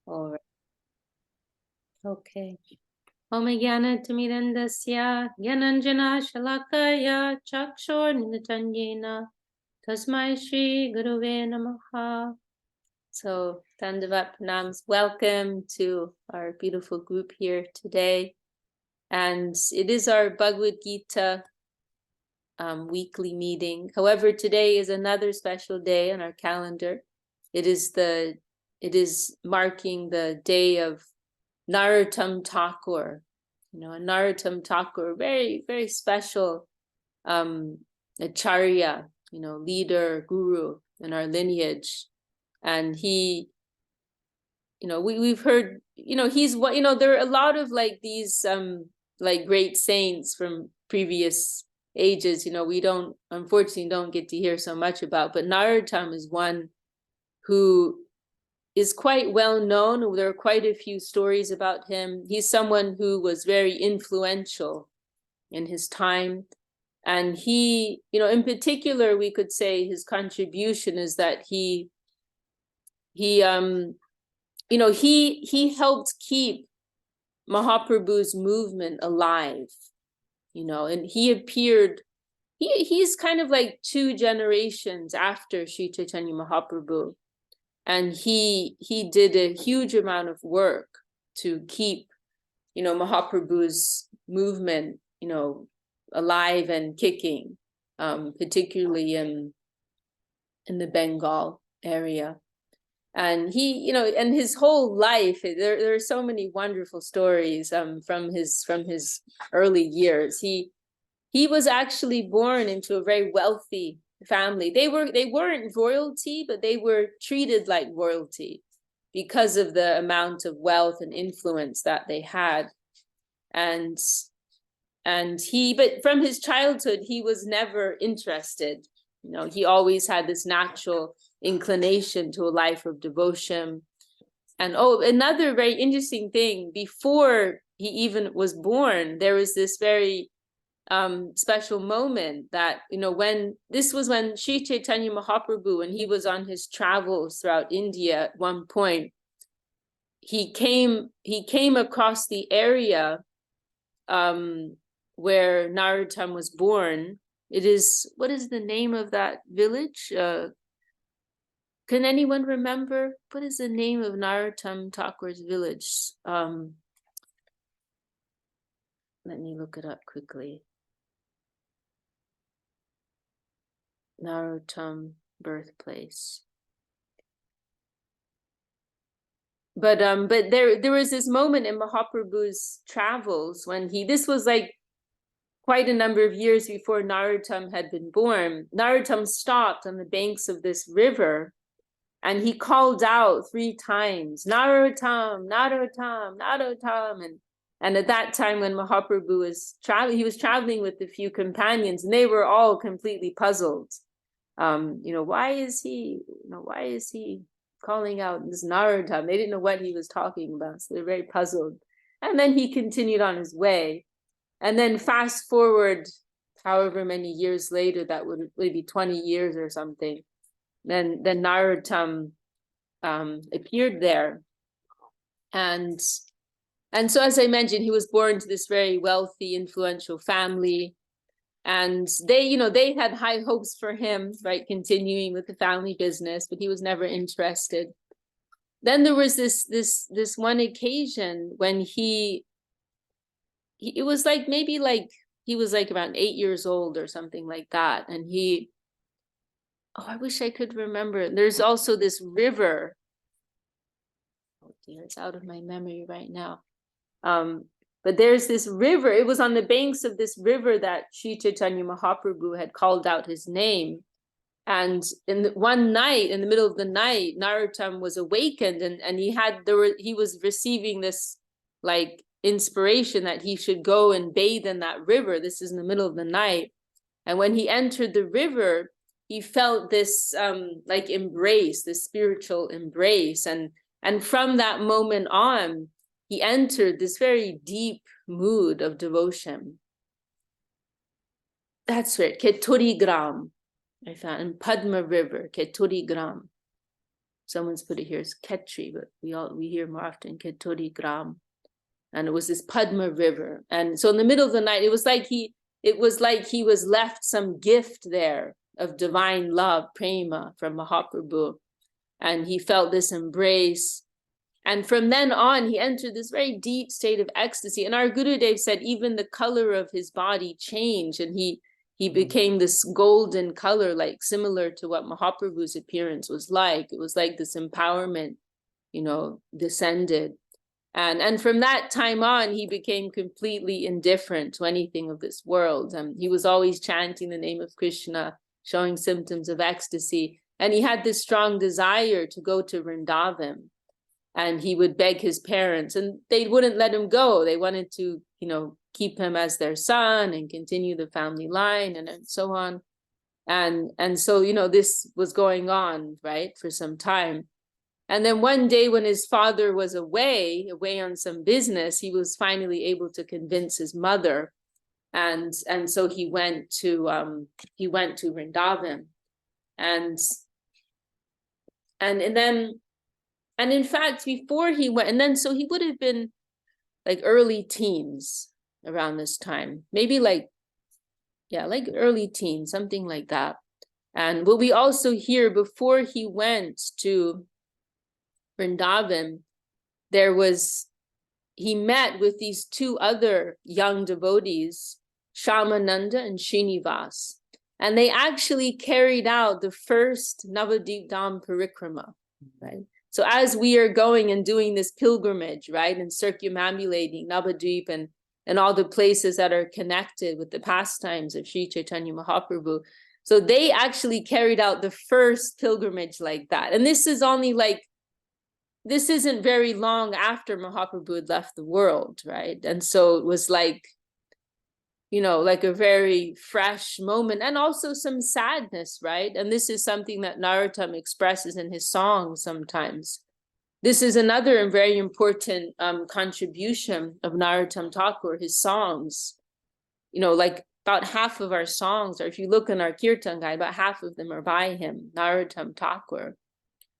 All right. Okay. Om Jnana Timirandasya Jnananjana Shalakaya Chakshor Nilatanyena Tasmai Shri Guruve Namaha. So, Dandavat Pranams, welcome to our beautiful group here today. And it is our Bhagavad Gita weekly meeting. However, today is another special day on our calendar. It is marking the day of Narottam Thakur. And Narottam Thakur, very, very special acharya, leader, guru in our lineage. And he, we've heard, he's what, there are a lot of these great saints from previous ages, we unfortunately don't get to hear so much about, but Narottam is one who is quite well known. There are quite a few stories about him. He's someone who was very influential in his time. And he, in particular, we could say his contribution is that he helped keep Mahaprabhu's movement alive, and he appeared, he's kind of like 2 generations after Sri Chaitanya Mahaprabhu. And he did a huge amount of work to keep, Mahaprabhu's movement, alive and kicking, particularly in the Bengal area. And he, and his whole life, there are so many wonderful stories from his early years. He was actually born into a very wealthy family. They weren't royalty, but they were treated like royalty because of the amount of wealth and influence that they had. And but from his childhood, he was never interested. He always had this natural inclination to a life of devotion. And another very interesting thing, before he even was born, there was this very special moment that, when Sri Chaitanya Mahaprabhu, when he was on his travels throughout India at one point, he came across the area where Narottam was born. What is the name of that village? Can anyone remember? What is the name of Narottam Thakur's village? Let me look it up quickly. Narottam birthplace. But there was this moment in Mahaprabhu's travels when this was like quite a number of years before Narottam had been born. Narottam stopped on the banks of this river and he called out 3 times, Narottam, Narottam, Narottam. And at that time when Mahaprabhu was traveling, he was traveling with a few companions and they were all completely puzzled. Why is he calling out this Narottam? They didn't know what he was talking about, so they're very puzzled. And then he continued on his way. And then fast forward however many years later, that would be 20 years or something, then Narottam appeared there. And so, as I mentioned, he was born to this very wealthy, influential family. And they had high hopes for him, right, continuing with the family business, but he was never interested. Then there was this one occasion when it was maybe he was around 8 years old or something like that. And I wish I could remember. There's also this river. Oh dear, it's out of my memory right now. But there's this river. It was on the banks of this river that Sri Chaitanya Mahaprabhu had called out his name. And one night, in the middle of the night, Narottam was awakened, and he was receiving this inspiration that he should go and bathe in that river. This is in the middle of the night. And when he entered the river, he felt this embrace, this spiritual embrace. And from that moment on, he entered this very deep mood of devotion. That's right, Keturi Gram, I found, in Padma River, Keturi Gram. someone's put it here as Ketri, but we hear more often Ketori Gram. And it was this Padma River. And so in the middle of the night, it was like he was left some gift there of divine love, prema, from Mahaprabhu. And he felt this embrace. And from then on, he entered this very deep state of ecstasy. And our Gurudev said even the color of his body changed, and he became this golden color, like similar to what Mahaprabhu's appearance was like. It was like this empowerment, descended. And from that time on, he became completely indifferent to anything of this world. He was always chanting the name of Krishna, showing symptoms of ecstasy. And he had this strong desire to go to Vrindavan. And he would beg his parents, and they wouldn't let him go. They wanted to, keep him as their son and continue the family line and so on. And so, this was going on, right, for some time. And then one day when his father was away on some business, he was finally able to convince his mother. And so he went to Vrindavan. And in fact, before he went, and then so he would have been like early teens around this time, maybe like early teens, something like that. And what we also hear, before he went to Vrindavan, he met with these two other young devotees, Shamananda and Srinivas, and they actually carried out the first Navadip Dham Parikrama, right? So as we are going and doing this pilgrimage, right, and circumambulating Navadvip and all the places that are connected with the pastimes of Sri Chaitanya Mahaprabhu, so they actually carried out the first pilgrimage like that. And this isn't very long after Mahaprabhu had left the world, right? And so it was like a very fresh moment, and also some sadness, right? And this is something that Narottam expresses in his songs sometimes. This is another very important contribution of Narottam Thakur, his songs. Like about half of our songs, or if you look in our Kirtan guide, about half of them are by him, Narottam Thakur.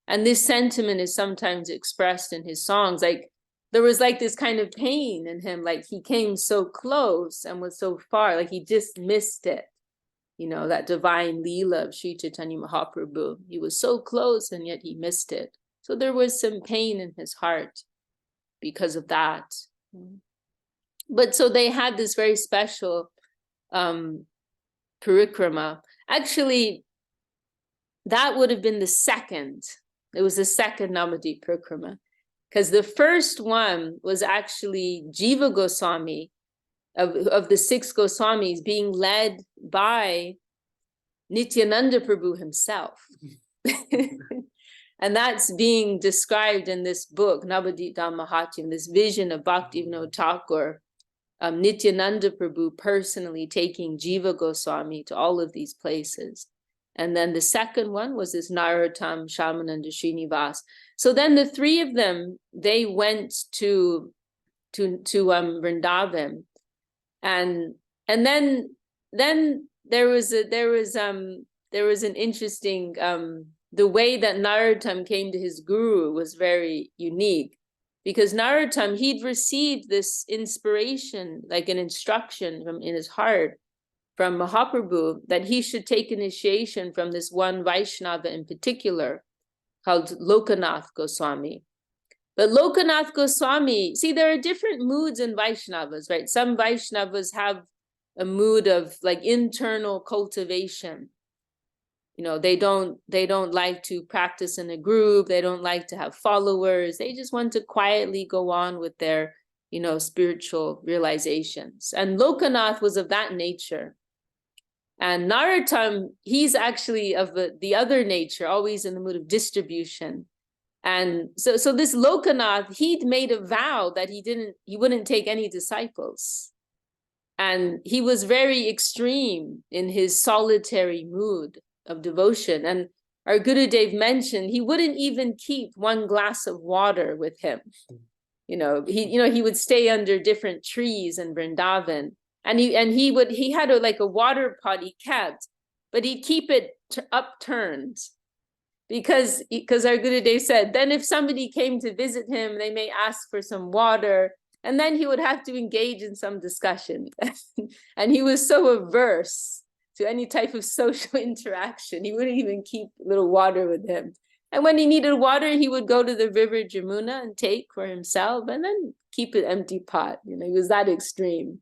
And this sentiment is sometimes expressed in his songs. Like there was like this kind of pain in him, like he came so close and was so far, like he just missed it. That divine Leela of Sri Chaitanya Mahaprabhu. He was so close and yet he missed it. So there was some pain in his heart because of that. But so they had this very special parikrama. Actually, that would have been the second. It was the second Navadip Parikrama. Because the first one was actually Jiva Goswami, of the 6 Goswamis, being led by Nityananda Prabhu himself. And that's being described in this book, Navadip Dham Mahatyam, this vision of Bhaktivinoda Thakur, Nityananda Prabhu personally taking Jiva Goswami to all of these places. And then the second one was this Narottam, Shamananda, Srinivas. So then the three of them, they went to Vrindavan, and then there was an interesting the way that Narottam came to his guru was very unique, because Narottam, he'd received this inspiration, like an instruction in his heart from Mahaprabhu, that he should take initiation from this one Vaishnava in particular, called Lokanath Goswami. But Lokanath Goswami, see, there are different moods in Vaishnavas, right? Some Vaishnavas have a mood of like internal cultivation. They don't like to practice in a group. They don't like to have followers. They just want to quietly go on with their, spiritual realizations. And Lokanath was of that nature. And Narottam, he's actually of the other nature, always in the mood of distribution. And so this Lokanath, he'd made a vow that he wouldn't take any disciples. And he was very extreme in his solitary mood of devotion. And our Gurudev mentioned he wouldn't even keep one glass of water with him. He would stay under different trees in Vrindavan. And he had a water pot he kept, but he'd keep it upturned. because our Gurudev said, then if somebody came to visit him, they may ask for some water, and then he would have to engage in some discussion. And he was so averse to any type of social interaction, he wouldn't even keep a little water with him. And when he needed water, he would go to the river Jamuna and take for himself, and then keep an empty pot. You know, he was that extreme.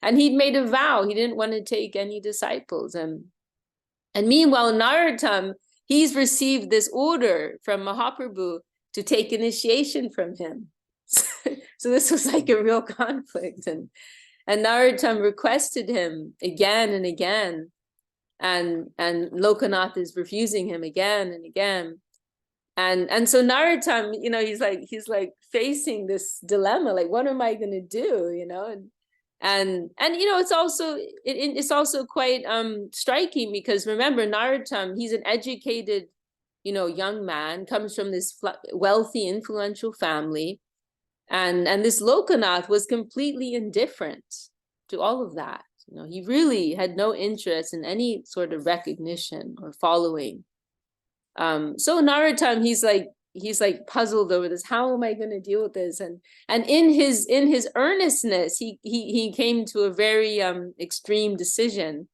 And he'd made a vow, he didn't want to take any disciples. And meanwhile, Narottam, he's received this order from Mahaprabhu to take initiation from him. So this was like a real conflict. And Narottam requested him again and again. And Lokanath is refusing him again and again. And so Narottam, you know, he's like facing this dilemma, like, what am I going to do, you know? And you know, it's also quite striking, because remember, Narottam, he's an educated, you know, young man, comes from this wealthy, influential family, and this Lokanath was completely indifferent to all of that. You know, he really had no interest in any sort of recognition or following. So Narottam, he's like puzzled over this. How am I going to deal with this? And in his earnestness, he came to a very extreme decision.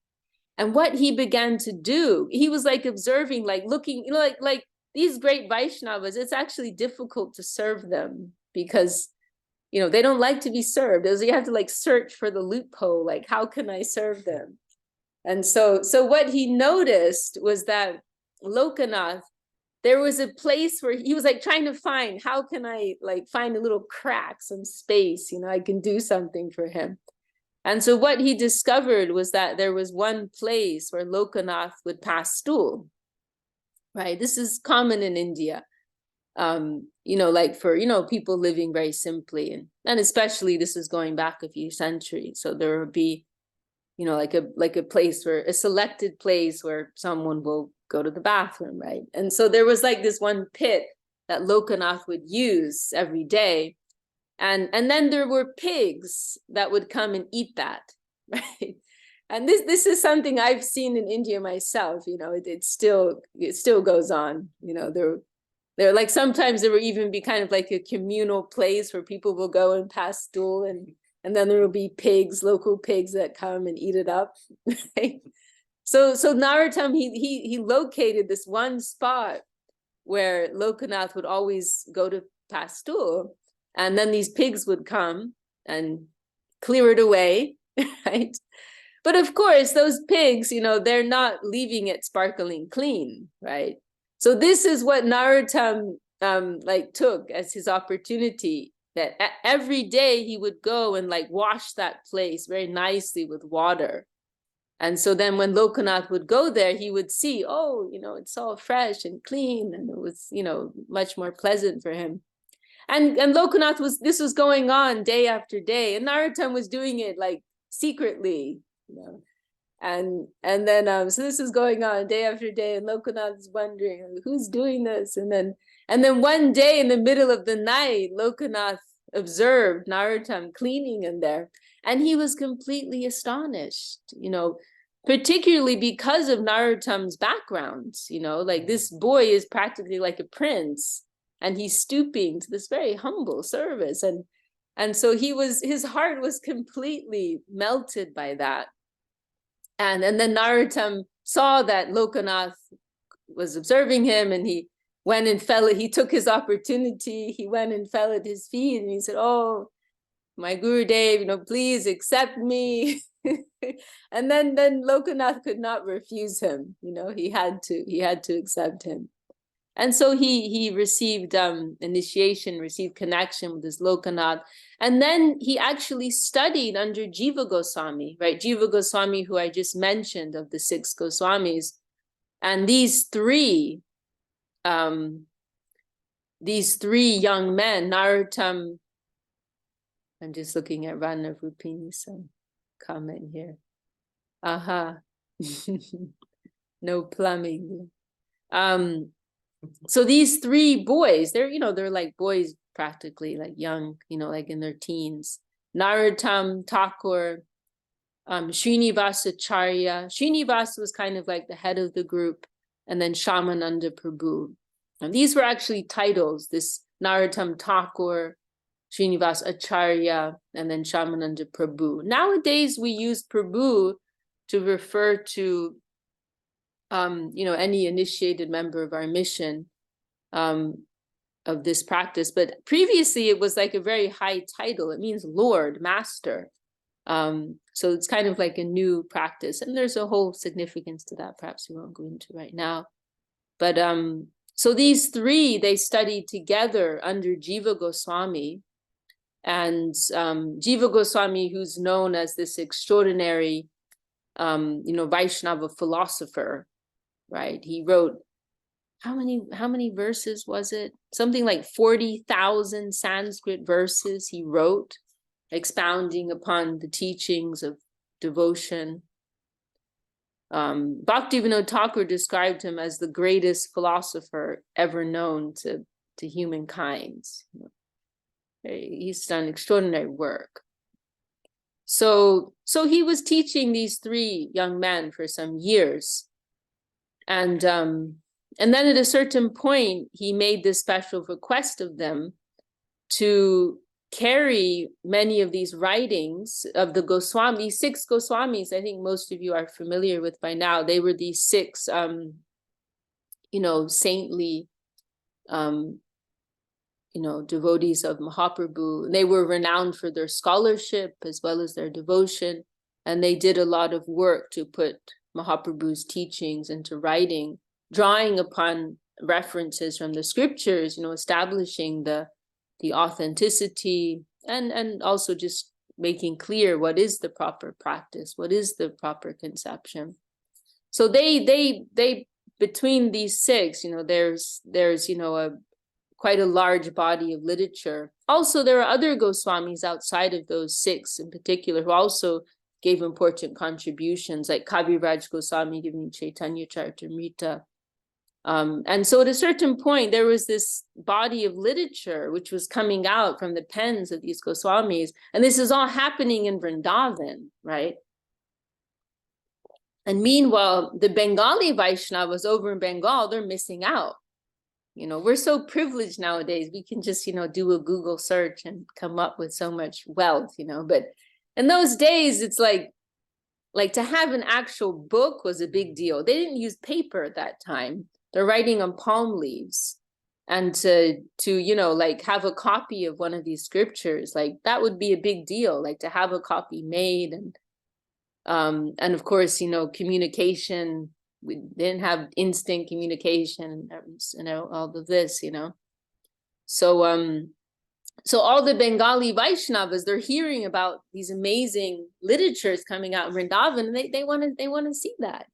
And what he began to do, he was like observing, like looking, you know, like these great Vaishnavas, it's actually difficult to serve them, because, you know, they don't like to be served. So you have to like search for the loophole, like, how can I serve them? And so what he noticed was that Lokanath, there was a place where he was like trying to find, how can I like find a little crack, some space, you know, I can do something for him. And so what he discovered was that there was one place where Lokanath would pass stool, right? This is common in India, you know, like for, you know, people living very simply. And especially this is going back a few centuries. So there would be, you know, like a place where, a selected place where someone will go to the bathroom, right? And so there was like this one pit that Lokanath would use every day. And then there were pigs that would come and eat that, right? And this is something I've seen in India myself, you know, it still goes on, you know, there like sometimes there will even be kind of like a communal place where people will go and pass stool, and then there will be pigs, local pigs that come and eat it up, right? So Narottam, he located this one spot where Lokanath would always go to pass stool, and then these pigs would come and clear it away, right? But of course, those pigs, you know, they're not leaving it sparkling clean, right? So this is what Narottam like took as his opportunity, that every day he would go and like wash that place very nicely with water. And so then when Lokanath would go there, he would see, oh, you know, it's all fresh and clean, and it was, you know, much more pleasant for him. And Lokanath this was going on day after day, and Narottam was doing it like secretly, you know. And then so this is going on day after day, and Lokanath is wondering, who's doing this? And then one day in the middle of the night, Lokanath observed Narottam cleaning in there, and he was completely astonished, you know, particularly because of Narottam's background, you know, like this boy is practically like a prince, and he's stooping to this very humble service. And so his heart was completely melted by that. And then Narottam saw that Lokanath was observing him, and he went and he took his opportunity, he went and fell at his feet, and he said, oh, my Gurudev, you know, please accept me. And then Lokanath could not refuse him, you know, he had to accept him. And so he received initiation, received connection with this Lokanath. And then he actually studied under Jiva Goswami, right? Jiva Goswami, who I just mentioned, of the 6 Goswamis. And these three young men, Narottam, I'm just looking at Rana Rupini's comment here. Aha. No plumbing. So these 3 boys, they're, you know, they're like boys practically, like young, you know, like in their teens. Narottam Thakur, Srinivasacharya. Srinivas was kind of like the head of the group. and then Shamananda Prabhu. And these were actually titles, this Narottam Thakur, Srinivas Acharya, and then Shamananda Prabhu. Nowadays, we use Prabhu to refer to any initiated member of our mission of this practice. But previously, it was like a very high title. It means Lord, Master. So it's kind of like a new practice. And there's a whole significance to that. Perhaps we won't go into right now. But so these three, they studied together under Jiva Goswami. And Jiva Goswami, who's known as this extraordinary, Vaishnava philosopher, right? He wrote, how many verses was it? Something like 40,000 Sanskrit verses he wrote, expounding upon the teachings of devotion. Bhaktivinoda Thakur described him as the greatest philosopher ever known to humankind. He's done extraordinary work. So he was teaching these three young men for some years. And then at a certain point, he made this special request of them to carry many of these writings of the Goswami, these 6 Goswamis. I think most of you are familiar with by now. They were these 6, saintly, devotees of Mahaprabhu. They were renowned for their scholarship as well as their devotion. And they did a lot of work to put Mahaprabhu's teachings into writing, drawing upon references from the scriptures, establishing the authenticity and also just making clear what is the proper practice, what is the proper conception. So they between these 6, there's quite a large body of literature. Also, there are other Goswamis outside of those 6 in particular who also gave important contributions, like Kaviraj Goswami giving Chaitanya Charitamrita. And so at a certain point, there was this body of literature which was coming out from the pens of these Goswamis. And this is all happening in Vrindavan, right? And meanwhile, the Bengali Vaishnavas over in Bengal, they're missing out. We're so privileged nowadays. We can just, do a Google search and come up with so much wealth, But in those days, it's like to have an actual book was a big deal. They didn't use paper at that time. They're writing on palm leaves. And to have a copy of one of these scriptures, that would be a big deal, to have a copy made. And of course, communication, we didn't have instant communication and all of this, So all the Bengali Vaishnavas, they're hearing about these amazing literatures coming out in Vrindavan, and they want to see that,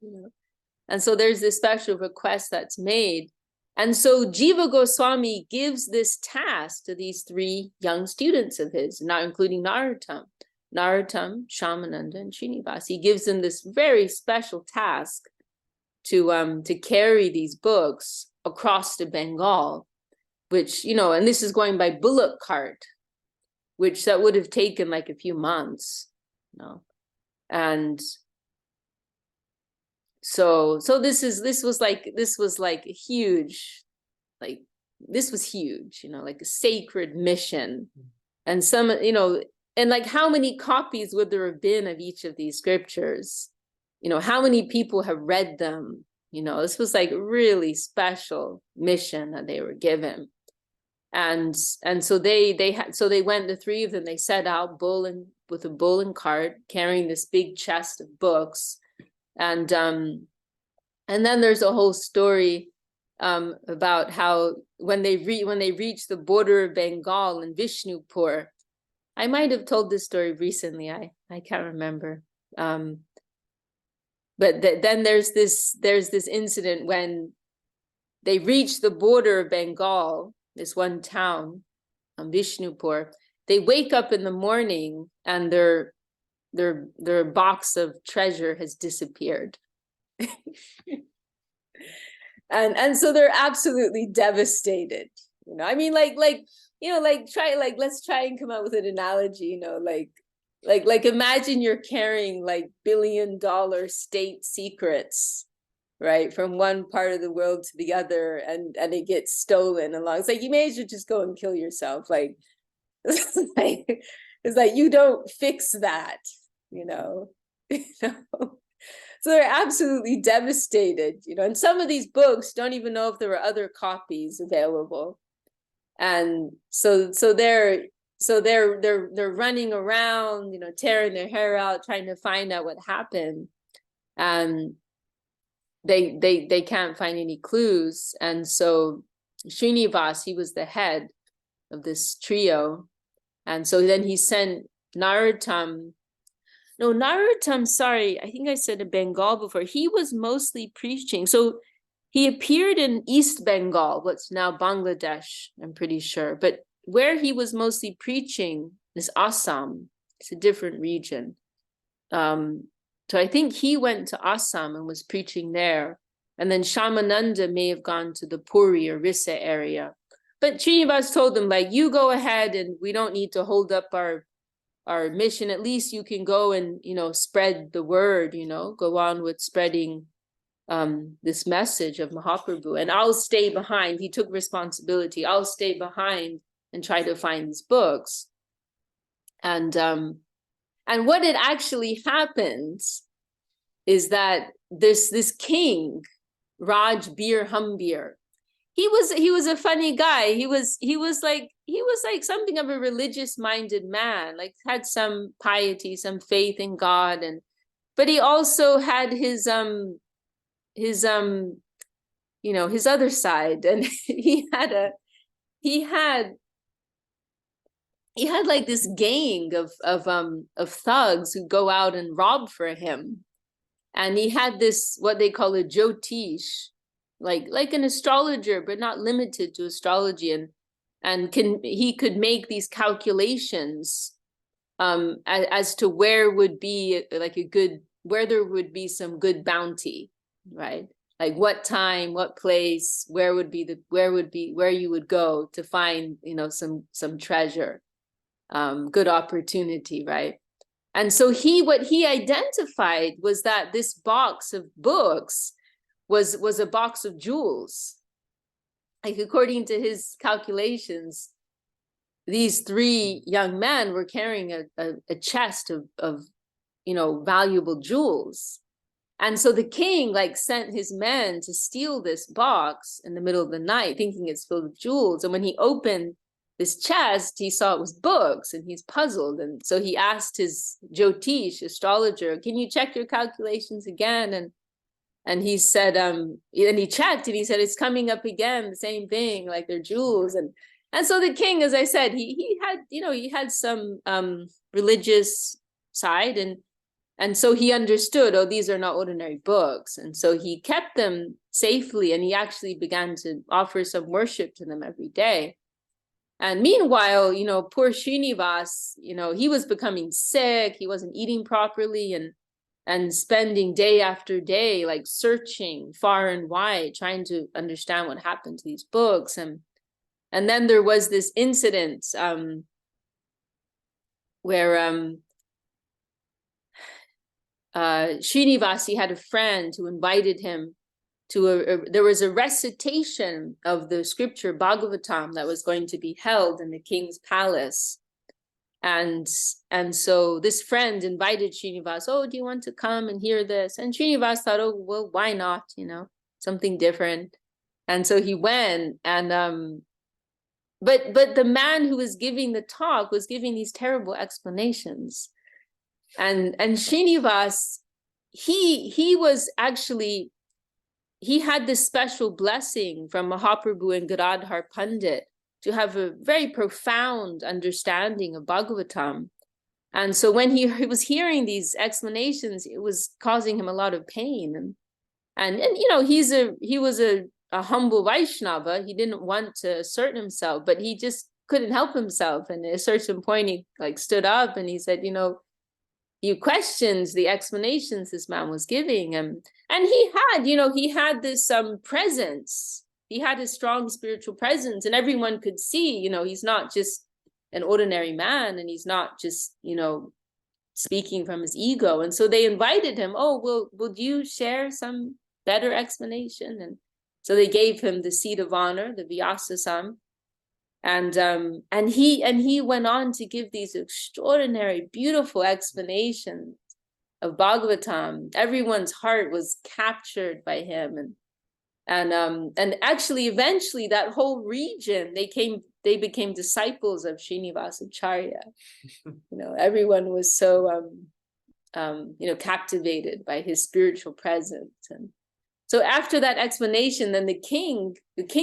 And so there's this special request that's made. And so Jiva Goswami gives this task to these 3 young students of his, not including Narottam, Shamananda, and Srinivas. He gives them this very special task to carry these books across to Bengal, which, and this is going by bullock cart, which that would have taken like a few months, And so this was huge, this was huge, like a sacred mission. And some, and how many copies would there have been of each of these scriptures? How many people have read them? This was like a really special mission that they were given. And so they went, the 3 of them, they set out with a bull and cart, carrying this big chest of books. And then there's a whole story about how when they reached the border of Bengal in Vishnupur, I might have told this story recently. I can't remember. But then there's this incident when they reach the border of Bengal, this one town, Vishnupur. They wake up in the morning and their box of treasure has disappeared. and so they're absolutely devastated. Let's try and come up with an analogy, like imagine you're carrying like $1 billion state secrets, right, from one part of the world to the other, and it gets stolen along. It's like, you may as well just go and kill yourself. Like, it's like you don't fix that, you know. You know? So they're absolutely devastated, you know. And some of these books don't even know if there were other copies available. And so they're running around, you know, tearing their hair out, trying to find out what happened. And they can't find any clues. And so Srinivas, he was the head of this trio. And so then he sent Narottam. No, Narottam, sorry, I think I said in Bengal before. He was mostly preaching. So he appeared in East Bengal, what's now Bangladesh, I'm pretty sure. But where he was mostly preaching is Assam. It's a different region. So I think he went to Assam and was preaching there. And then Shamananda may have gone to the Puri or Rissa area. But Srinivas told them, like, you go ahead and we don't need to hold up our mission. At least you can go and, you know, spread the word, you know, go on with spreading this message of Mahaprabhu, and I'll stay behind. He took responsibility. I'll stay behind and try to find these books. And what had actually happened is that this king, Raj Bir Humbir, he was a funny guy. He was like something of a religious minded man, like had some piety, some faith in God, but he also had his you know, his other side. And he had like this gang of thugs who go out and rob for him. And he had this, what they call a jyotish, like an astrologer, but not limited to astrology. And he could make these calculations as to where would be like where there would be some good bounty, right? Like what time, what place, where you would go to find, you know, some treasure, good opportunity, right? And so what he identified was that this box of books was a box of jewels. Like, according to his calculations, these three young men were carrying a chest of you know, valuable jewels. And so the king like sent his men to steal this box in the middle of the night, thinking it's filled with jewels. And when he opened this chest, he saw it was books, and he's puzzled. And so he asked his jyotish, astrologer, can you check your calculations again? And he said, and he checked, and he said, it's coming up again, the same thing, like they're jewels. And so the king, as I said, he had, you know, he had some religious side, and so he understood, oh, these are not ordinary books. And so he kept them safely, and he actually began to offer some worship to them every day. And meanwhile, you know, poor Srinivas, you know, he was becoming sick. He wasn't eating properly, and spending day after day, like searching far and wide, trying to understand what happened to these books. And then there was this incident where Srinivas had a friend who invited him to there was a recitation of the scripture Bhagavatam that was going to be held in the king's palace. And so this friend invited Srinivas, oh, do you want to come and hear this? And Srinivas thought, oh, well, why not? You know, something different. And so he went, and but the man who was giving the talk was giving these terrible explanations. And Srinivas, he was actually, he had this special blessing from Mahaprabhu and Gadadhar Pandit to have a very profound understanding of Bhagavatam. And so when he was hearing these explanations, it was causing him a lot of pain. And you know, he was a humble Vaishnava. He didn't want to assert himself, but he just couldn't help himself. And at a certain point, he like stood up and he said, you know, you questioned the explanations this man was giving. And he had, you know, he had this presence. He had a strong spiritual presence, and everyone could see, you know, he's not just an ordinary man, and he's not just, you know, speaking from his ego. And so they invited him, oh, will you share some better explanation. And so they gave him the seat of honor, the Vyasasam. And he went on to give these extraordinary, beautiful explanations of Bhagavatam. Everyone's heart was captured by him, and actually, eventually, that whole region they became disciples of Srinivasacharya. Everyone was so captivated by his spiritual presence. And so after that explanation, then the king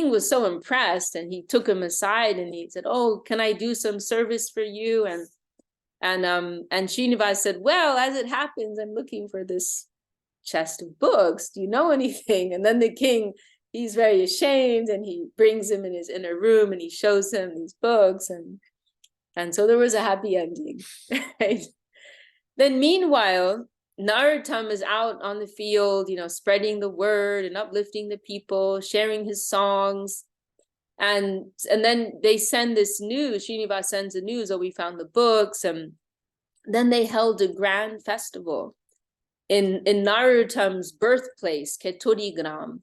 was so impressed, and he took him aside and he said, "Oh, can I do some service for you?" And Srinivas said, "Well, as it happens, I'm looking for this chest of books. Do you know anything?" And then the king, he's very ashamed, and he brings him in his inner room and he shows him these books, and so there was a happy ending, right? Then meanwhile, Narottam is out on the field, spreading the word and uplifting the people, sharing his songs. And then they send this news, Srinivas sends the news, "Oh, we found the books." And then they held a grand festival in Narottam's birthplace, Ketodigram.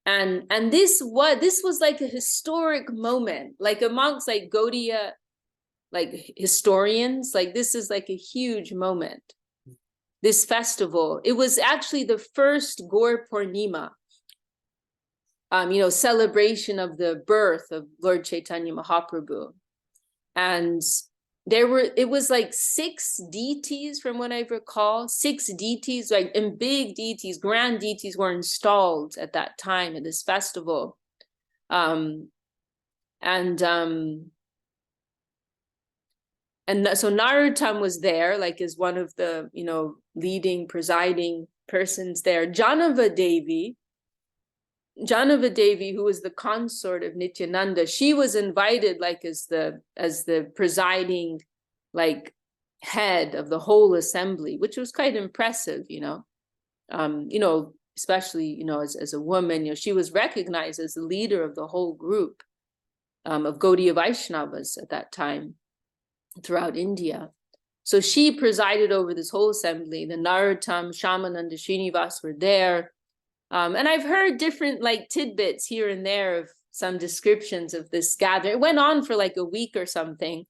And this was like a historic moment, like amongst like Gaudiya, like historians, like this is like a huge moment. This festival, it was actually the first Gaur Purnima, celebration of the birth of Lord Chaitanya Mahaprabhu. And it was like 6 deities, from what I recall, 6 deities, like, and big deities, grand deities were installed at that time at this festival. And so Narottam was there, like, as one of the, leading, presiding persons there. Janava Devi, who was the consort of Nityananda, she was invited, like, as the presiding, like, head of the whole assembly, which was quite impressive, especially, as a woman, she was recognized as the leader of the whole group of Gaudiya Vaishnavas at that time throughout India. So she presided over this whole assembly. The Narottam, Shyamananda, Srinivas were there. And I've heard different like tidbits here and there of some descriptions of this gathering. It went on for like a week or something.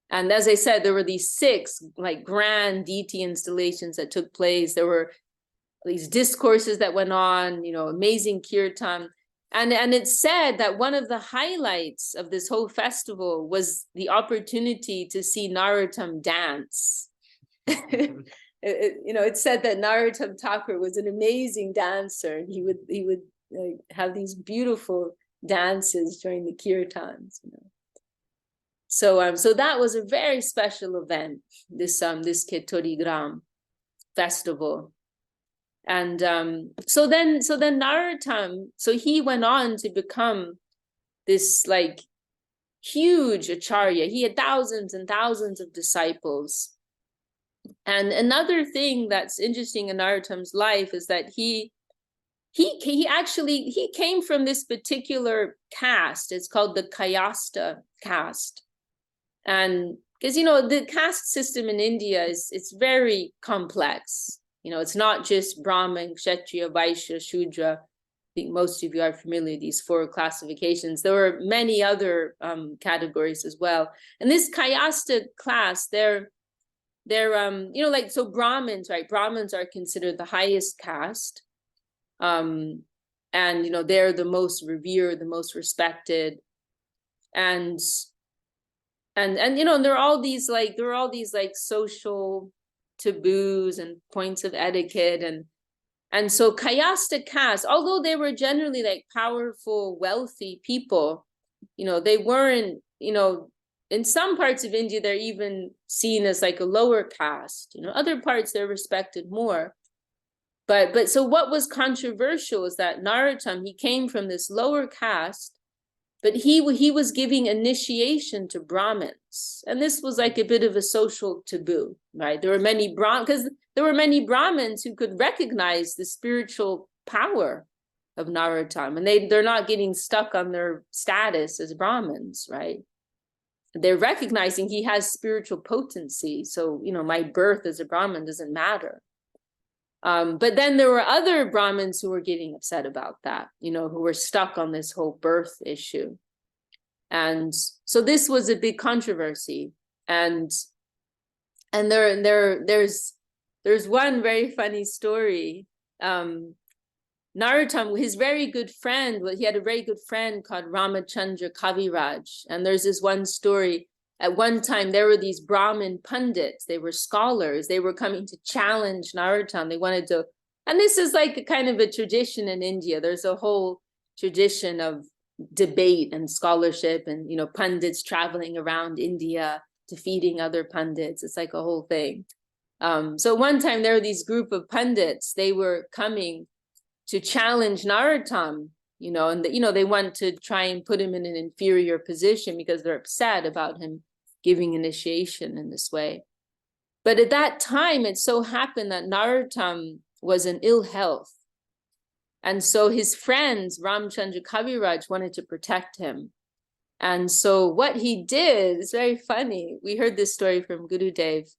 And as I said, there were these 6 like grand deity installations that took place. There were these discourses that went on, amazing kirtan. And it's said that one of the highlights of this whole festival was the opportunity to see Narottam dance. It's said that Narottam Thakur was an amazing dancer, and he would have these beautiful dances during the kirtans. So that was a very special event, this Ketodigram festival. And so then Narottam, so he went on to become this like huge acharya. He had thousands and thousands of disciples. And another thing that's interesting in Narottam's life is that he came from this particular caste. It's called the Kayasta caste. And because the caste system in India it's very complex. It's not just Brahmin, Kshatriya, Vaishya, Shudra. I think most of you are familiar with these 4 classifications. There were many other categories as well. And this Kayasta class, they're like, so Brahmins, right? Brahmins are considered the highest caste. And they're the most revered, the most respected. And there are all these like social taboos and points of etiquette, and so Kayasta caste, although they were generally like powerful, wealthy people, they weren't, in some parts of India they're even seen as like a lower caste. Other parts they're respected more. But so what was controversial is that Narottam, he came from this lower caste, but he was giving initiation to Brahmins. And this was like a bit of a social taboo, right? There were many Brahmins who could recognize the spiritual power of Narottam, and they're not getting stuck on their status as Brahmins, right? They're recognizing he has spiritual potency. So, my birth as a Brahmin doesn't matter. But then there were other Brahmins who were getting upset about that, who were stuck on this whole birth issue. And so this was a big controversy. And there's one very funny story. Narottam, his very good friend, he had a very good friend called Ramachandra Kaviraj. And there's this one story. At one time, there were these Brahmin pundits. They were scholars. They were coming to challenge Narottam. They wanted to, and this is like a kind of a tradition in India. There's a whole tradition of debate and scholarship and, pundits traveling around India, defeating other pundits. It's like a whole thing. So one time there were these group of pundits. They were coming to challenge Narottam, and they want to try and put him in an inferior position because they're upset about him giving initiation in this way. But at that time, it so happened that Narottam was in ill health. And so his friends, Ramchandra Kaviraj, wanted to protect him. And so what he did is very funny. We heard this story from Gurudev.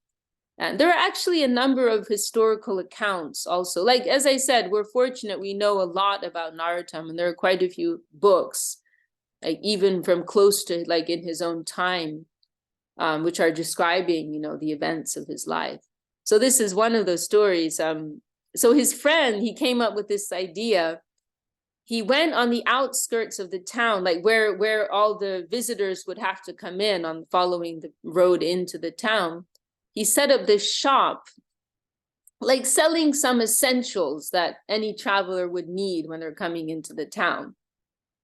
And there are actually a number of historical accounts also. Like, as I said, we're fortunate we know a lot about Narottam, and there are quite a few books, like even from close to like in his own time, which are describing, the events of his life. So this is one of those stories. So his friend, he came up with this idea. He went on the outskirts of the town, like where all the visitors would have to come in on following the road into the town. He set up this shop, like selling some essentials that any traveler would need when they're coming into the town.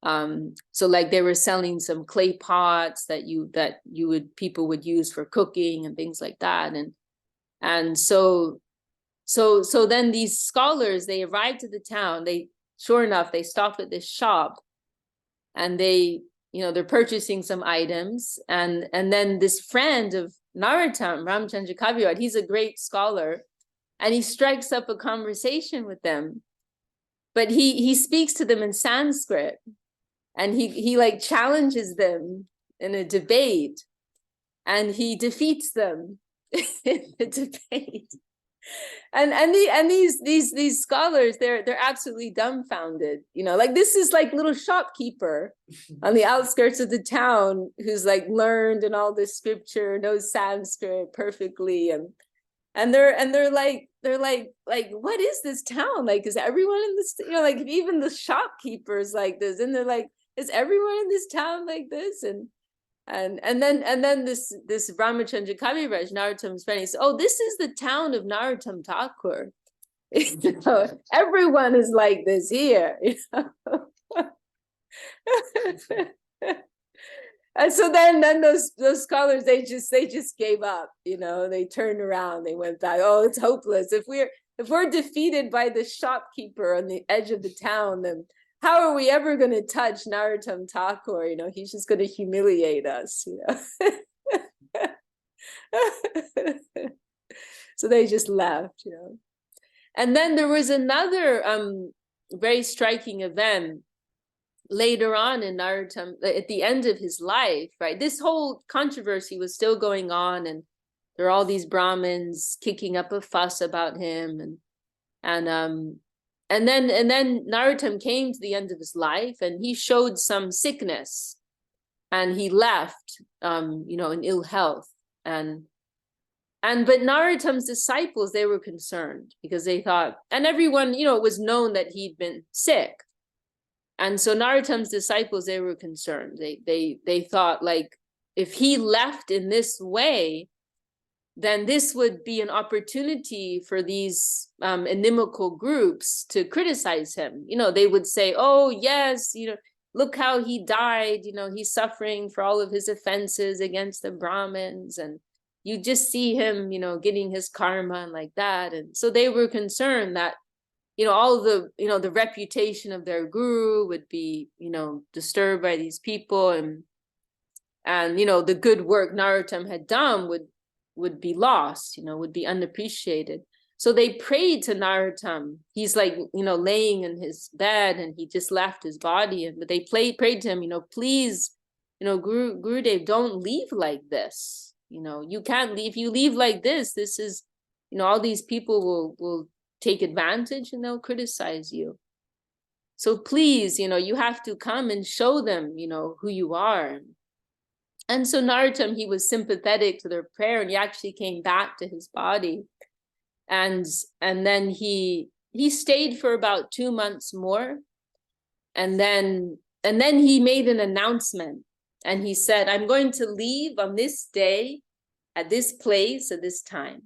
So like they were selling some clay pots that people would use for cooking and things like that. And so then these scholars, they arrived at the town. Sure enough, they stopped at this shop, and they're purchasing some items. And then this friend of Narottam, Ramchandra Kaviraj, he's a great scholar, and he strikes up a conversation with them. But he speaks to them in Sanskrit, and he like challenges them in a debate, and he defeats them in the debate. And these scholars, they're absolutely dumbfounded, like this is like little shopkeeper on the outskirts of the town who's like learned in all this scripture, knows Sanskrit perfectly, and they're like what is this town like? Is everyone in this, like even the shopkeepers like this? And they're like, is everyone in this town like this? And then this Ramachandra Kaviraj, Narottam's friend, he said, oh, this is the town of Narottam Thakur. Everyone is like this here. And so then those scholars, they just gave up. They turned around, they went back. Oh, it's hopeless. If we're defeated by the shopkeeper on the edge of the town, then how are we ever going to touch Narottam Thakur? He's just going to humiliate us, So they just left, And then there was another very striking event later on in Narottam, at the end of his life, right? This whole controversy was still going on, and there are all these Brahmins kicking up a fuss about him, and then Narottam came to the end of his life, and he showed some sickness, and he left, in ill health. But Narottam's disciples, they were concerned because they thought, and everyone, it was known that he'd been sick. And so Narottam's disciples, they were concerned. They thought, like, if he left in this way, then this would be an opportunity for these inimical groups to criticize him. They would say, oh, yes, look how he died. He's suffering for all of his offenses against the Brahmins. And you just see him, getting his karma and like that. And so they were concerned that, all the, the reputation of their guru would be, disturbed by these people. And the good work Narottam had done would be lost, would be unappreciated. So they prayed to Narottam. He's like, laying in his bed, and he just left his body. But they prayed to him, please, Gurudev, don't leave like this. You can't leave. If you leave like this is, all these people will take advantage and they'll criticize you. So please, you have to come and show them, who you are. And so Narottam, he was sympathetic to their prayer, and he actually came back to his body. And then he stayed for about 2 months more. And then he made an announcement, and he said, I'm going to leave on this day at this place at this time.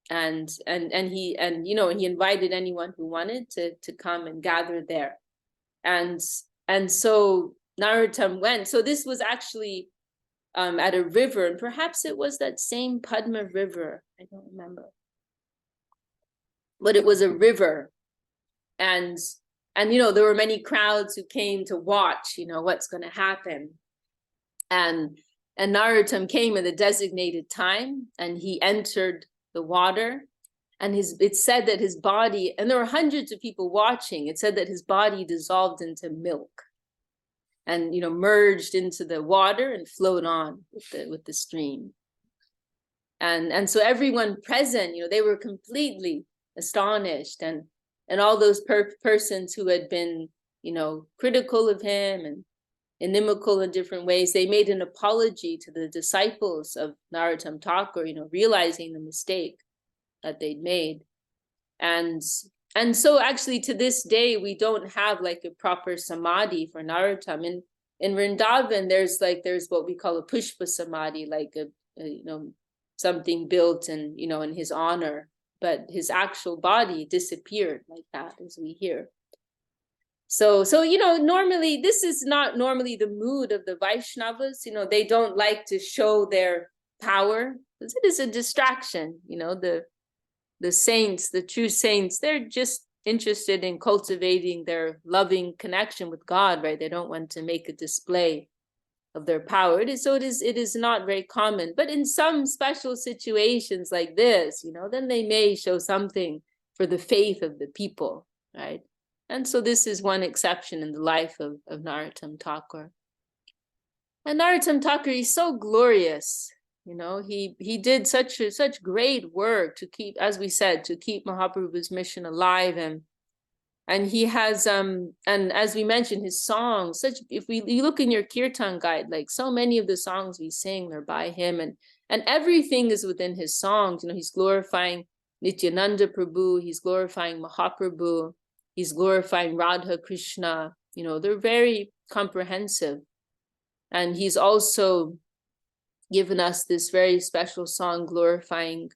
And he invited anyone who wanted to come and gather there. And so Narottam went. So this was actually at a river, and perhaps it was that same Padma River. I don't remember. But it was a river. And there were many crowds who came to watch, what's going to happen. And Narottam came at the designated time, and he entered the water. And it said that his body, and there were hundreds of people watching, it said that his body dissolved into milk and, merged into the water and flowed on with the stream. And so everyone present, they were completely astonished. And all those persons who had been, critical of him and inimical in different ways, they made an apology to the disciples of Narottam Thakur, realizing the mistake that they'd made. And so actually to this day, we don't have like a proper samadhi for Narottam. In Vrindavan, there's what we call a pushpa samadhi, like something built in his honor, but his actual body disappeared like that, as we hear. So normally this is not normally the mood of the Vaishnavas. They don't like to show their power, because it is a distraction. The saints, the true saints, they're just interested in cultivating their loving connection with God, right? They don't want to make a display of their power. It is not very common. But in some special situations like this, then they may show something for the faith of the people, right? And so this is one exception in the life of Narottam Thakur. And Narottam Thakur is so glorious. He did such great work to keep, as we said, to keep Mahaprabhu's mission alive, and he has and as we mentioned, his songs, if you look in your kirtan guide, like so many of the songs we sing, they're by him, and everything is within his songs. He's glorifying Nityananda Prabhu, he's glorifying Mahaprabhu, he's glorifying Radha Krishna. They're very comprehensive. And he's also given us this very special song glorifying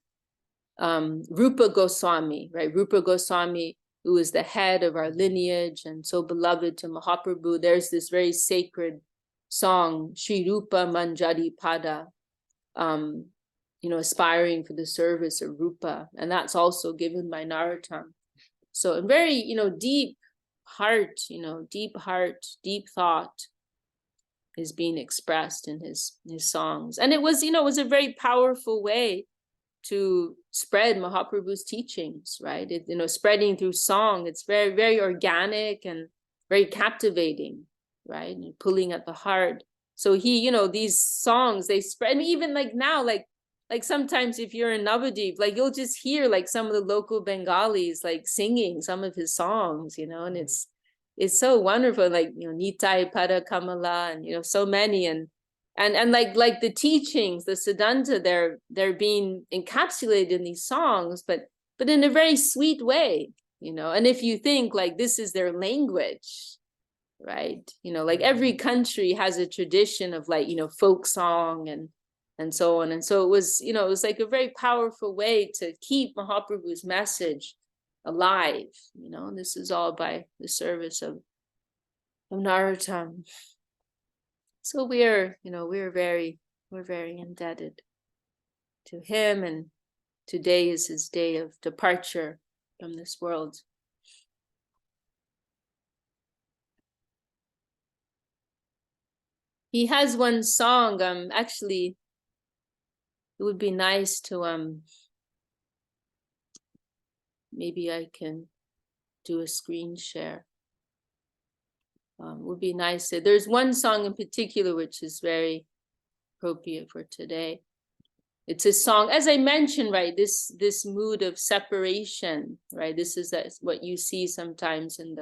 Rupa Goswami, right? Rupa Goswami, who is the head of our lineage and so beloved to Mahaprabhu. There's this very sacred song, Shri Rupa Manjari Pada, aspiring for the service of Rupa. And that's also given by Narottam. So a very, deep heart, deep thought is being expressed in his songs. And it was a very powerful way to spread Mahaprabhu's teachings, right? Spreading through song, it's very, very organic and very captivating, right? And pulling at the heart. So these songs, they spread, even like now, like sometimes if you're in Navadip, like you'll just hear like some of the local Bengalis like singing some of his songs, and it's so wonderful, like Nitai Pada Kamala, and so many, and like the teachings, the Siddhanta, they're being encapsulated in these songs, but in a very sweet way, and if you think like this is their language, right? Like every country has a tradition of like folk song and so on, and so it was like a very powerful way to keep Mahaprabhu's message alive. This is all by the service of Narottam. So we're very indebted to him, and today is his day of departure from this world. He has one song, actually it would be nice to maybe I can do a screen share. Would be nice. There's one song in particular which is very appropriate for today. It's a song, as I mentioned, right? This mood of separation, right? This is what you see sometimes in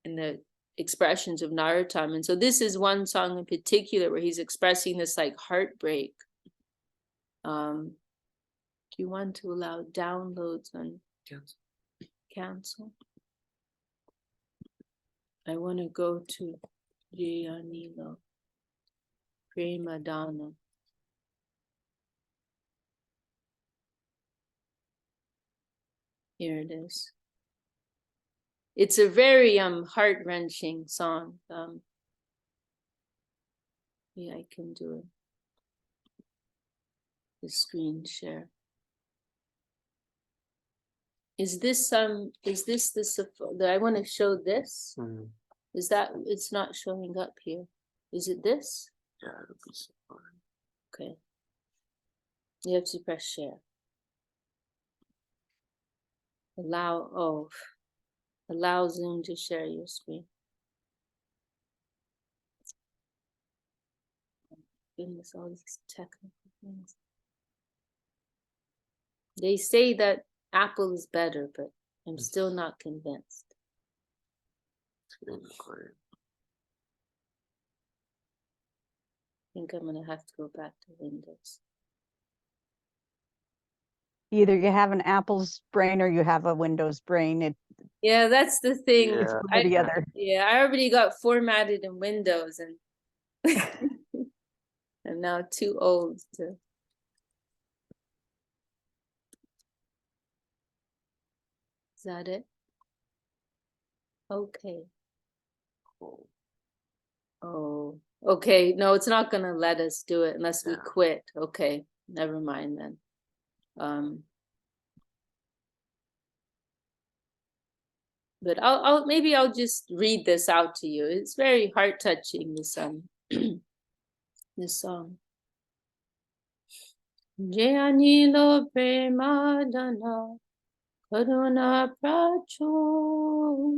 the expressions of Narottam. And so this is one song in particular where he's expressing this like heartbreak. Do you want to allow downloads on cancel? I want to go to Jayanilo Prema Dana. Here it is. It's a very heart-wrenching song. Yeah, I can do it. The screen share. Is this I want to show this? Mm-hmm. Is that it's not showing up here? Is it this? Yeah, it'll be so fine. Okay. You have to press share. Allow Zoom to share your screen. Goodness, all these technical things. They say that Apple is better, but I'm still not convinced. I think I'm gonna have to go back to Windows. Either you have an Apple's brain or you have a Windows brain. Yeah, that's the thing. Yeah. I already got formatted in Windows, and I'm now too old to. Is that it? Okay. Oh, okay. No, it's not gonna let us do it unless we quit. Okay, never mind then. But maybe I'll just read this out to you. It's very heart-touching, this this song. Jayanilo Premadana Karuna Pracho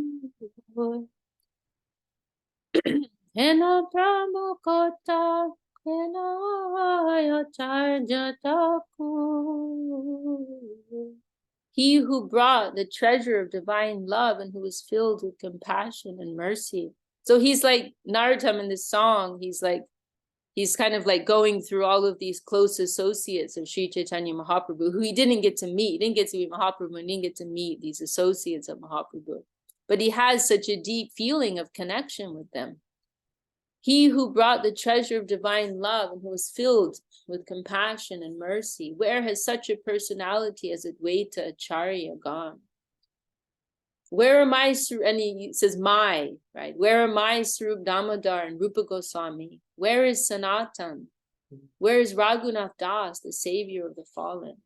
Hena Pramukota Hena Charjataku. He who brought the treasure of divine love and who was filled with compassion and mercy. So he's like Narottam in this song. He's kind of like going through all of these close associates of Sri Chaitanya Mahaprabhu, who he didn't get to meet. He didn't get to meet Mahaprabhu, and he didn't get to meet these associates of Mahaprabhu. But he has such a deep feeling of connection with them. He who brought the treasure of divine love and who was filled with compassion and mercy, where has such a personality as Advaita Acharya gone? Where am I, and he says my, right? Where are my Swarup Damodar and Rupa Goswami? Where is Sanatan? Where is Raghunath Das, the savior of the fallen?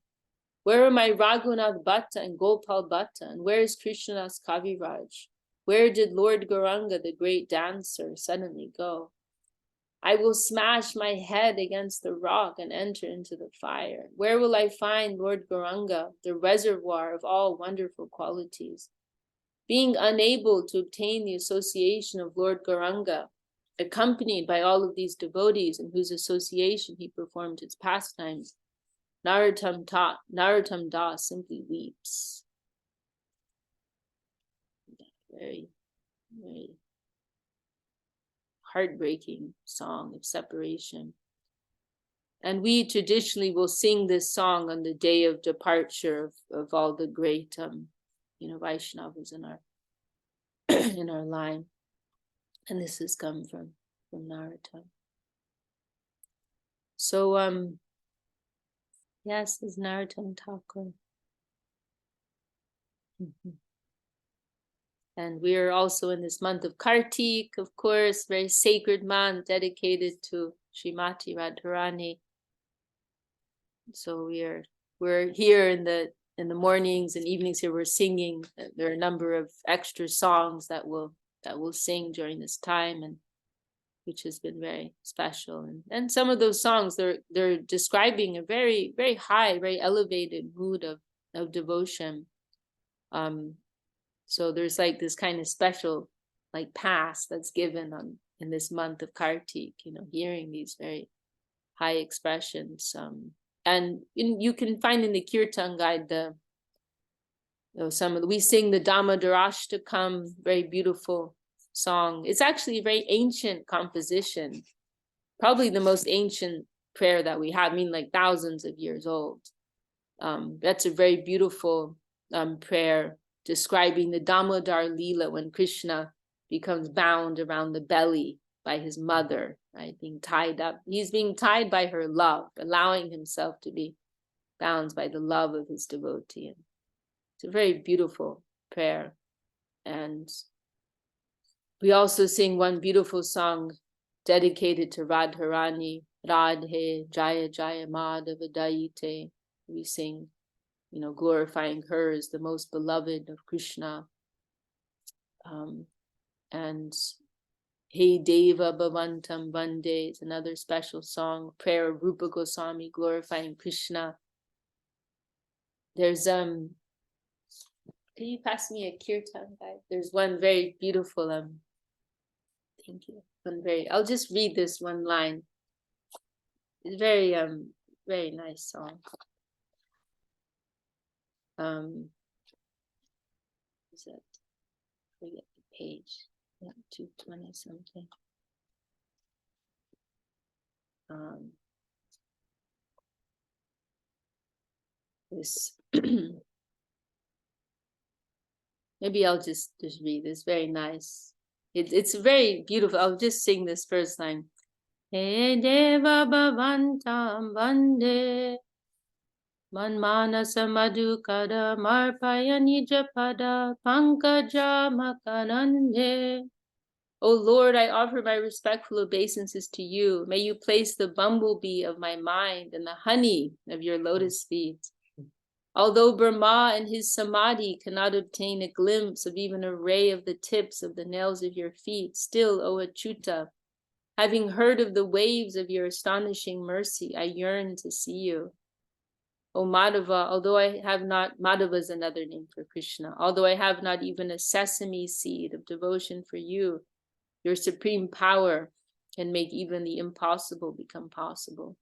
Where are my Raghunath Bhatta and Gopal Bhatta? And where is Krishnadas Kaviraj? Where did Lord Gauranga, the great dancer, suddenly go? I will smash my head against the rock and enter into the fire. Where will I find Lord Gauranga, the reservoir of all wonderful qualities? Being unable to obtain the association of Lord Gauranga, accompanied by all of these devotees in whose association he performed his pastimes, Narottam Das simply weeps. Very, very heartbreaking song of separation. And we traditionally will sing this song on the day of departure of all the great Vaishnavas in our in our line. And this has come from Narottam. So yes, this is Narottam Thakur. And we are also in this month of Kartik, of course, very sacred month dedicated to Srimati Radharani. So we're here in the mornings and evenings here. We're singing. There are a number of extra songs that we'll sing during this time, and which has been very special. And some of those songs they're describing a very, very high, very elevated mood of devotion. So there's like this kind of special like pass that's given in this month of Kartik, hearing these very high expressions. And you can find in the Kirtan guide we sing the Dhammadarashtakam, very beautiful song. It's actually a very ancient composition, probably the most ancient prayer that we have, I mean, like thousands of years old. That's a very beautiful prayer describing the Damodar Leela, when Krishna becomes bound around the belly by his mother, right? Being tied up. He's being tied by her love, allowing himself to be bound by the love of his devotee. And it's a very beautiful prayer. And we also sing one beautiful song dedicated to Radharani, Radhe Jaya Jaya Madhava Dayite. We sing, glorifying her as the most beloved of Krishna. And Hey Deva Bhavantam Vande is another special song, prayer of Rupa Goswami glorifying Krishna. There's can you pass me a kirtan guide? There's one very beautiful thank you. I'll just read this one line. It's very very nice song. Is that, forget the page. Yeah, 220 something. This maybe I'll just read. It's very nice. It's very beautiful. I'll just sing this first line. He Deva Bhavantam Vande Manmanasa Madhukada Marpaya Nijapada Pankaja Makanande. O Lord, I offer my respectful obeisances to you. May you place the bumblebee of my mind and the honey of your lotus feet. Although Brahma and his samadhi cannot obtain a glimpse of even a ray of the tips of the nails of your feet, still, O Achyuta, having heard of the waves of your astonishing mercy, I yearn to see you. O Madhava, although I have not, Madhava is another name for Krishna, although I have not even a sesame seed of devotion for you, your supreme power can make even the impossible become possible.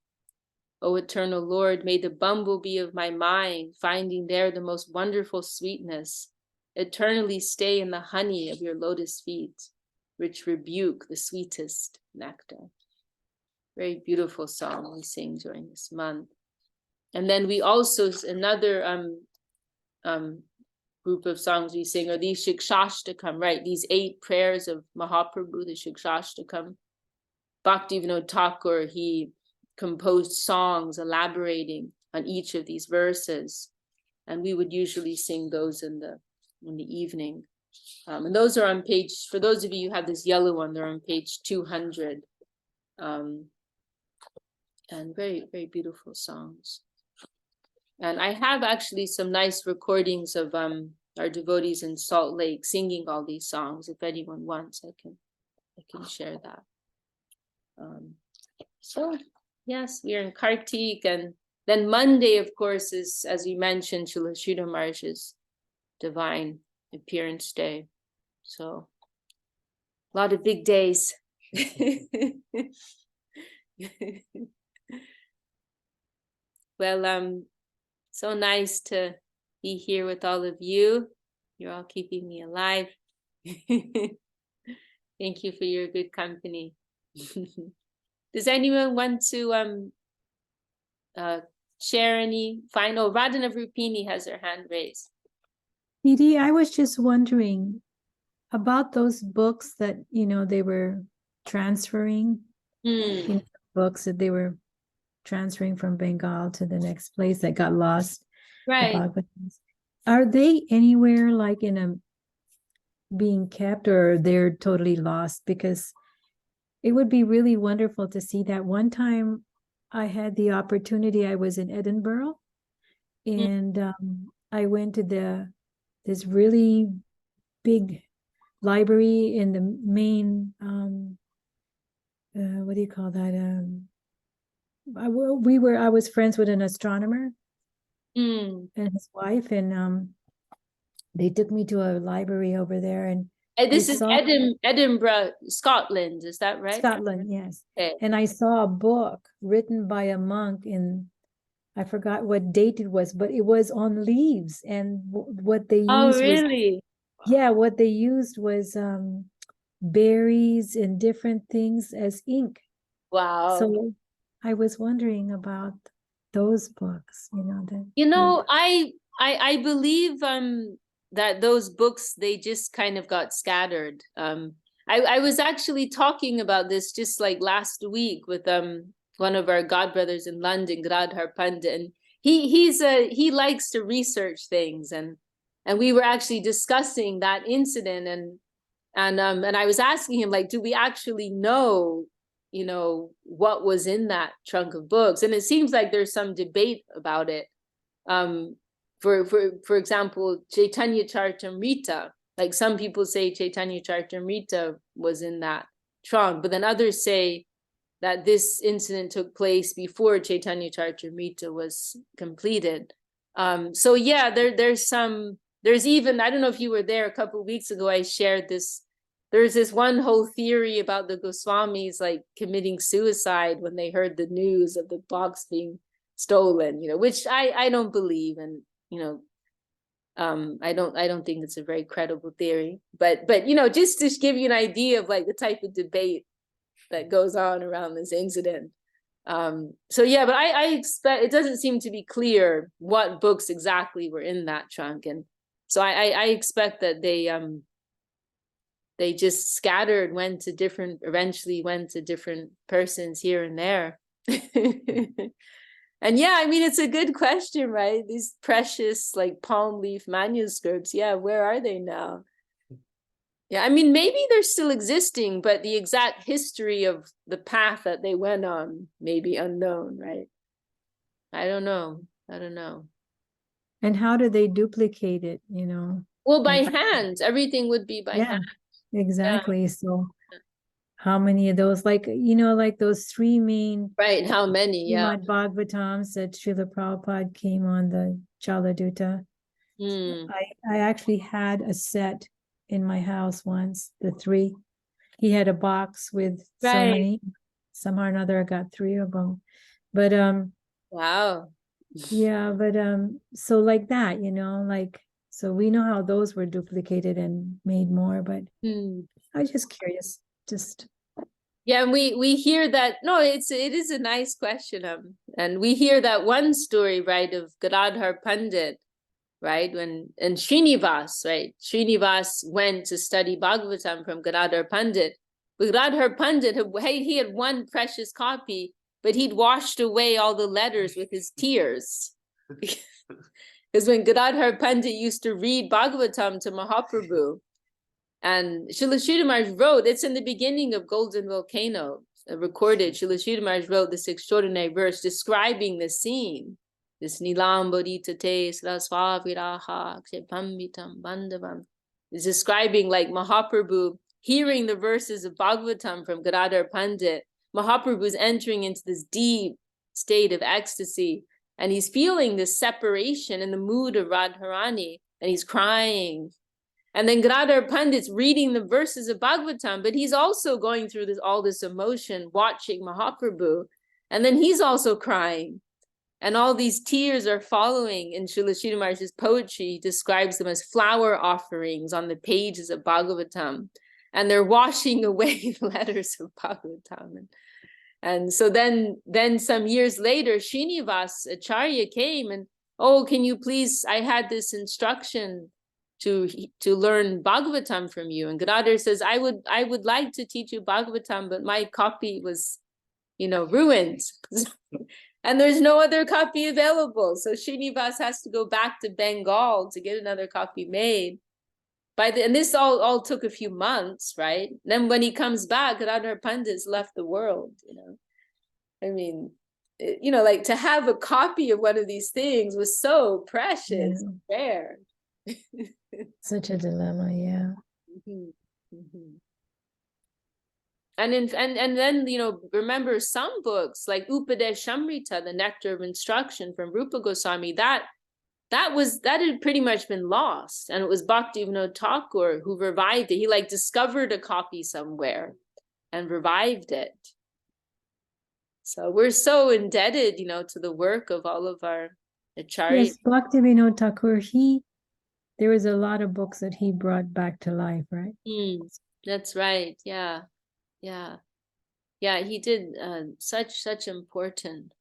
O eternal Lord, may the bumblebee of my mind, finding there the most wonderful sweetness, eternally stay in the honey of your lotus feet, which rebuke the sweetest nectar. Very beautiful song we sing during this month. And then we also, another group of songs we sing are these Shikshashtakam, right? These 8 prayers of Mahaprabhu, the Shikshashtakam. Bhaktivinoda Thakur, he composed songs elaborating on each of these verses, and we would usually sing those in the evening. And those are on page, for those of you who have this yellow one, they're on page 200. And very, very beautiful songs. And I have actually some nice recordings of our devotees in Salt Lake singing all these songs. If anyone wants, I can share that. So yes, we are in Kartik, and then Monday, of course, is, as we mentioned, Srila Sridhar Maharaj's divine appearance day. So a lot of big days. Well, so nice to be here with all of you. You're all keeping me alive. Thank you for your good company. Does anyone want to share any final? Radhana Rupini has her hand raised. Didi, I was just wondering about those books that, they were transferring, books that they were transferring from Bengal to the next place that got lost. Right. Are they anywhere like being kept, or they're totally lost? Because it would be really wonderful to see that. One time I had the opportunity, I was in Edinburgh, and I went to this really big library in the main, what do you call that? I was friends with an astronomer and his wife, and they took me to a library over there, and this is Edinburgh, Scotland, is that right? Scotland, yes. Okay. And I saw a book written by a monk in I forgot what date it was, but it was on leaves, and what they Oh, used was, really? yeah, what they used was berries and different things as ink. Wow. So I was wondering about those books, that You were, know, I believe that those books, they just kind of got scattered. I was actually talking about this just like last week with one of our godbrothers in London, Gradhar Pandit, and he likes to research things, and we were actually discussing that incident, and I was asking him, like, do we actually know, what was in that trunk of books? And it seems like there's some debate about it. um for example, Chaitanya Charitamrita, like some people say Chaitanya Charitamrita was in that trunk, but then others say that this incident took place before Chaitanya Charitamrita was completed. So yeah, there's even, I don't know if you were there a couple of weeks ago, I shared this, there's this one whole theory about the Goswamis like committing suicide when they heard the news of the box being stolen, which I don't believe, and I don't think it's a very credible theory, but just to give you an idea of like the type of debate that goes on around this incident. So yeah, but I expect, it doesn't seem to be clear what books exactly were in that trunk, and so I expect that they just scattered, eventually went to different persons here and there. And yeah, I mean, it's a good question, right? These precious like palm leaf manuscripts, yeah, where are they now? Yeah, I mean, maybe they're still existing, but the exact history of the path that they went on may be unknown, right? I don't know. and how do they duplicate it, Well, by like, hand, everything would be by yeah, hand. exactly. So how many of those, like, like those three main Right, how many? Yeah. Srimad Bhagavatams that Srila Prabhupada came on the Jaladuta. Hmm. I actually had a set in my house once, the three. He had a box with so Right. many. Somehow or another, I got three of them. But Wow. yeah, but so like that, like, so we know how those were duplicated and made more, but Hmm. I was just curious. Just Yeah, and we hear that, no, it is a nice question. And we hear that one story, right, of Gadadhar Pandit, right? And Srinivas, right? Srinivas went to study Bhagavatam from Gadadhar Pandit. But Gadadhar Pandit, he had one precious copy, but he'd washed away all the letters with his tears. Because when Gadadhar Pandit used to read Bhagavatam to Mahaprabhu, and Srila Sridhar Maharaj wrote, it's in the beginning of Golden Volcano, recorded, Srila Sridhar Maharaj wrote this extraordinary verse describing the scene. This Nilambodita te slasvaviraha kshepambitam bandavam is describing like Mahaprabhu hearing the verses of Bhagavatam from Gadadhar Pandit. Mahaprabhu is entering into this deep state of ecstasy, and he's feeling this separation in the mood of Radharani, and he's crying. And then Gadadhar Pandit's reading the verses of Bhagavatam, but he's also going through all this emotion, watching Mahaprabhu. And then he's also crying. And all these tears are following in Srila Sridhar Maharaj's poetry. He describes them as flower offerings on the pages of Bhagavatam. And they're washing away the letters of Bhagavatam. And so then some years later, Srinivas Acharya came and, oh, can you please, I had this instruction to learn Bhagavatam from you. And Gadadhar says, I would like to teach you Bhagavatam, but my copy was, ruined. And there's no other copy available. So Srinivas has to go back to Bengal to get another copy made. And this all took a few months, right? Then when he comes back, Gadadhar Pandit's left the world, I mean, like to have a copy of one of these things was so precious, rare. such a dilemma, yeah. Mm-hmm. Mm-hmm. And then, remember some books like Upadesh Amrita, the Nectar of Instruction from Rupa Goswami, that had pretty much been lost. And it was Bhaktivinoda Thakur who revived it. He like discovered a copy somewhere and revived it. So we're so indebted, you know, to the work of all of our acharyas. Yes, Bhaktivinoda Thakur, there was a lot of books that he brought back to life, right? That's right. Yeah. Yeah. Yeah. He did such important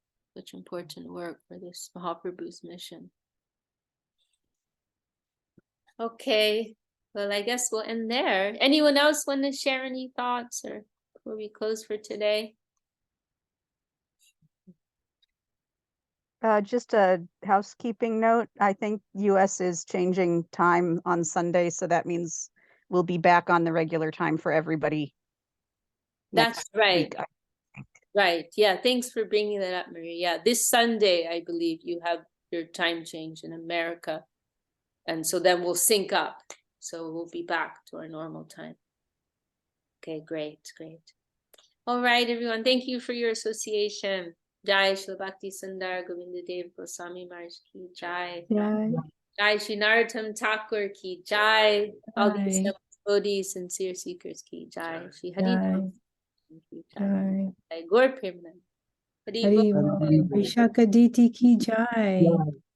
work for this Mahaprabhu's mission. Okay. Well, I guess we'll end there. Anyone else want to share any thoughts or before we close for today? Just a housekeeping note. I think US is changing time on Sunday, so that means we'll be back on the regular time for everybody. That's next right. week. Right. Yeah. Thanks for bringing that up, Maria. Yeah. This Sunday, I believe you have your time change in America. And so then we'll sync up. So we'll be back to our normal time. Okay, great, great. All right, everyone. Thank you for your association. Jai Shri Bhakti Sundar Govinda Dev Goswami Maharaj ki Jai. Yeah. Jai Shri Narottam Thakur ki Jai. All these Jai. devotees, sincere seekers ki Jai. Shri Hari Jai. ki Jai. Jai. Jai Gaur Premanand. Hari Bol. Vishaka Diti ki Jai.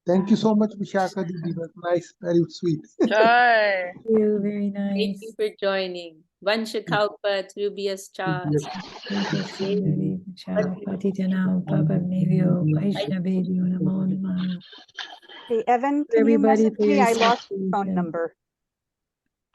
Thank you so much, Vishaka Didi. That's nice, very sweet. Jai. Thank you, very Thank you nice. for joining. Vanshakalpa Trubhyas Cha. Patitanam Pavanebhyo Vaishnavebhyo Namo Namah. Hey, Evan, can you Everybody message for me? your I lost your phone association. number.